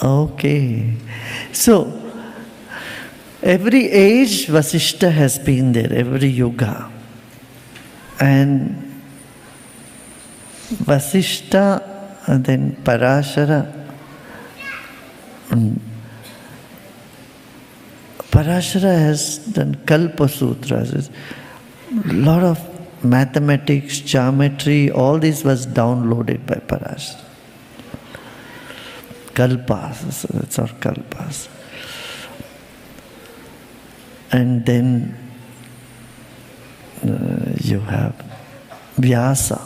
Okay. So, every age Vasishta has been there, every yuga. And Vasishta and then Parashara. Parashara has done Kalpa Sutras. A lot of mathematics, geometry, all this was downloaded by Parashara. Kalpas, it's our Kalpas. And then you have Vyasa.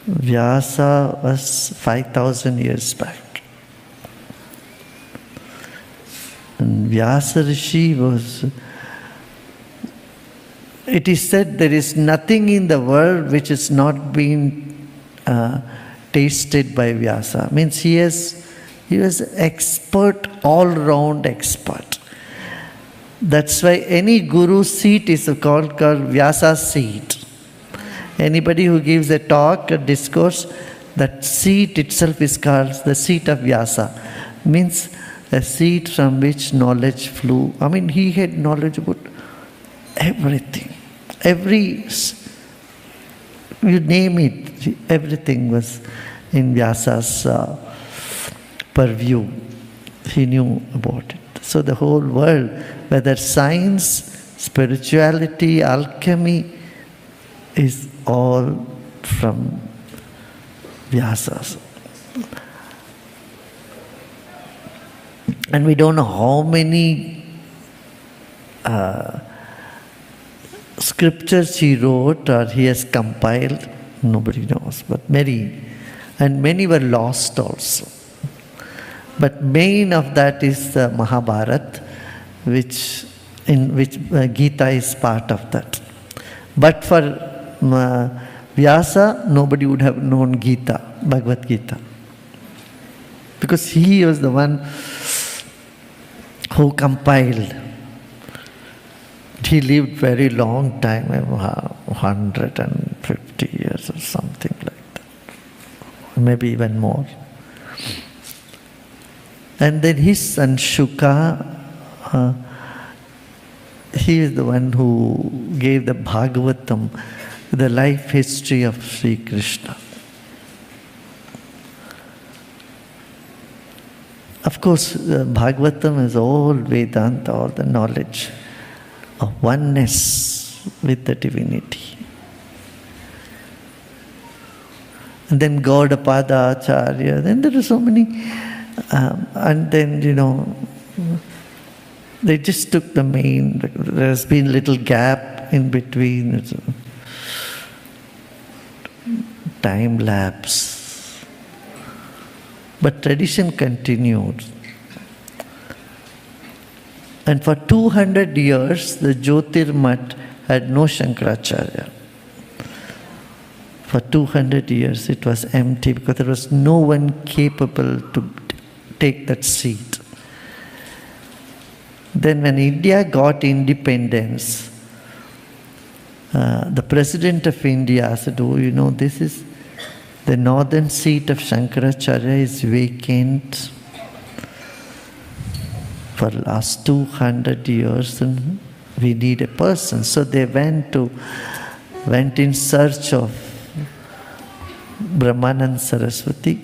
Vyasa was 5,000 years back. And Vyasa Rishi was, it is said there is nothing in the world which has not been tasted by Vyasa. Means he was expert, all-round expert. That's why any guru seat is called Vyasa's seat. Anybody who gives a talk, a discourse, that seat itself is called the seat of Vyasa. Means a seat from which knowledge flew. I mean, he had knowledge about everything. You name it, everything was in Vyasa's purview. He knew about it. So the whole world, whether science, spirituality, alchemy, is all from Vyasa. And we don't know how many scriptures he wrote or he has compiled. Nobody knows, but many. And many were lost also. But main of that is the Mahabharata, in which Gita is part of that. But for Vyasa, nobody would have known Gita, Bhagavad Gita. Because he was the one who compiled. He lived very long time, 150 years or something like that. Maybe even more. And then his son Shuka, he is the one who gave the Bhagavatam, the life history of Sri Krishna. Of course, Bhagavatam is all Vedanta, all the knowledge of oneness with the divinity. And then Gaudapada Acharya, then there are so many, and then, they just took the main, there has been little gap in between, time lapse. But tradition continued. And for 200 years, the Jyotirmat had no Shankaracharya. For 200 years, it was empty because there was no one capable to take that seat. Then when India got independence, the President of India said, this is the northern seat of Shankaracharya is vacant for the last 200 years and we need a person. So they went in search of Brahmanand Saraswati.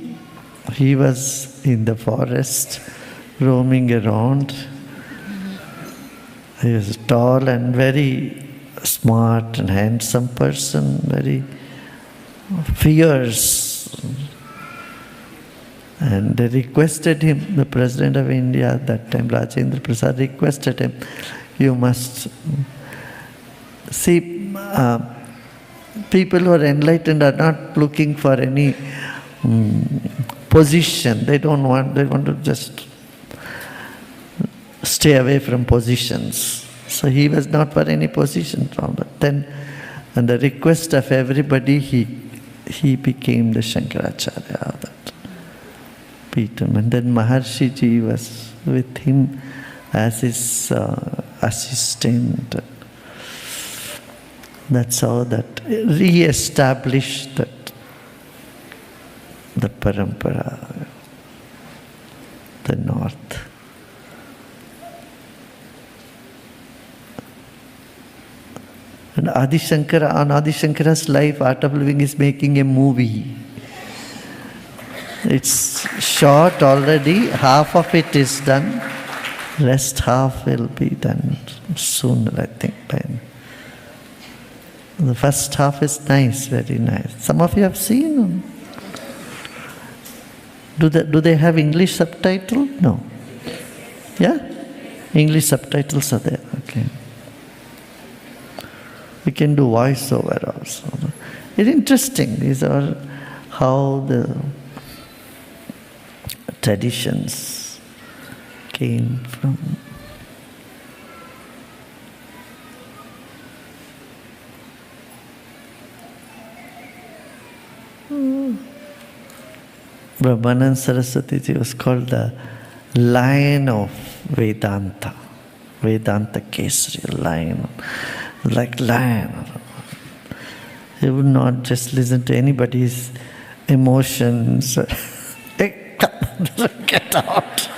He was in the forest roaming around. He was tall and very smart and handsome person, very fierce. And they requested him, the President of India at that time, Rajendra Prasad, requested him, you must see, people who are enlightened are not looking for any position. They want to just stay away from positions. So he was not for any position from that. Then, on the request of everybody, he became the Shankaracharya of that Peetham. And then Maharshi Ji was with him as his assistant. That's how that re-established the parampara. And Adi Shankara, on Adi Shankara's life, Art of Living is making a movie. It's short already, half of it is done, rest half will be done soon, I think. The first half is nice, very nice. Some of you have seen them. Do they have English subtitle? No. Yeah? English subtitles are there, okay. We can do voiceover also. It's interesting. These are how the traditions came from. Brahmanand Saraswati Ji was called the Lion of Vedanta. Vedanta Kesari, lion. Like lion. He would not just listen to anybody's emotions. Hey, come, get out.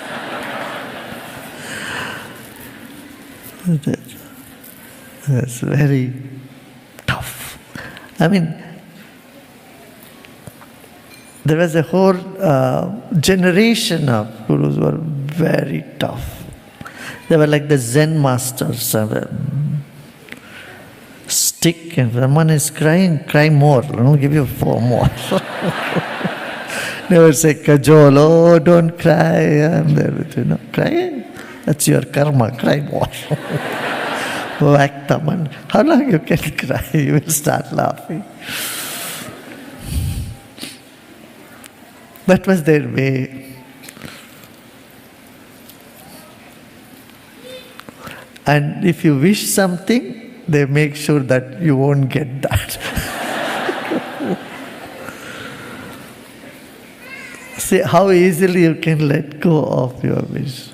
That's very tough. I mean, there was a whole generation of gurus who were very tough. They were like the Zen masters. Stick, and someone is crying, cry more. I'll give you 4 more. Never say, cajole, oh, don't cry. And there, cry. That's your karma, cry more. Whack them. And how long you can cry? You will start laughing. That was their way. And if you wish something, they make sure that you won't get that. See how easily you can let go of your wish.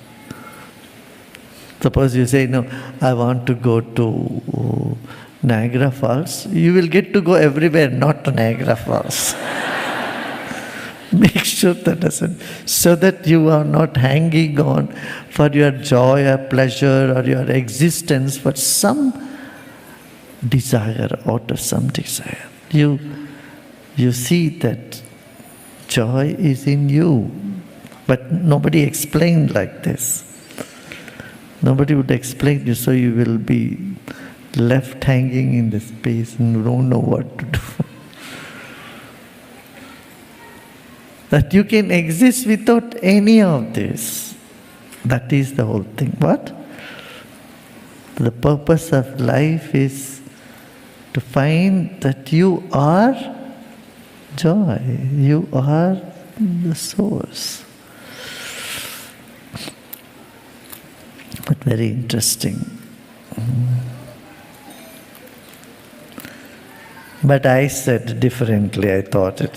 Suppose you say, no, I want to go to Niagara Falls. You will get to go everywhere, not to Niagara Falls. Make sure that doesn't, so that you are not hanging on for your joy or pleasure or your existence for some desire, out of some desire. You see that joy is in you, but nobody explained like this. Nobody would explain you, so you will be left hanging in the space and don't know what to do. That you can exist without any of this. That is the whole thing. What? The purpose of life is to find that you are joy. You are the source. But very interesting. But I said differently, I thought it.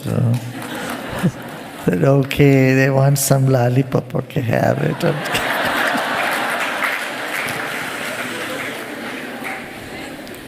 Said, okay, they want some lollipop, okay, have it.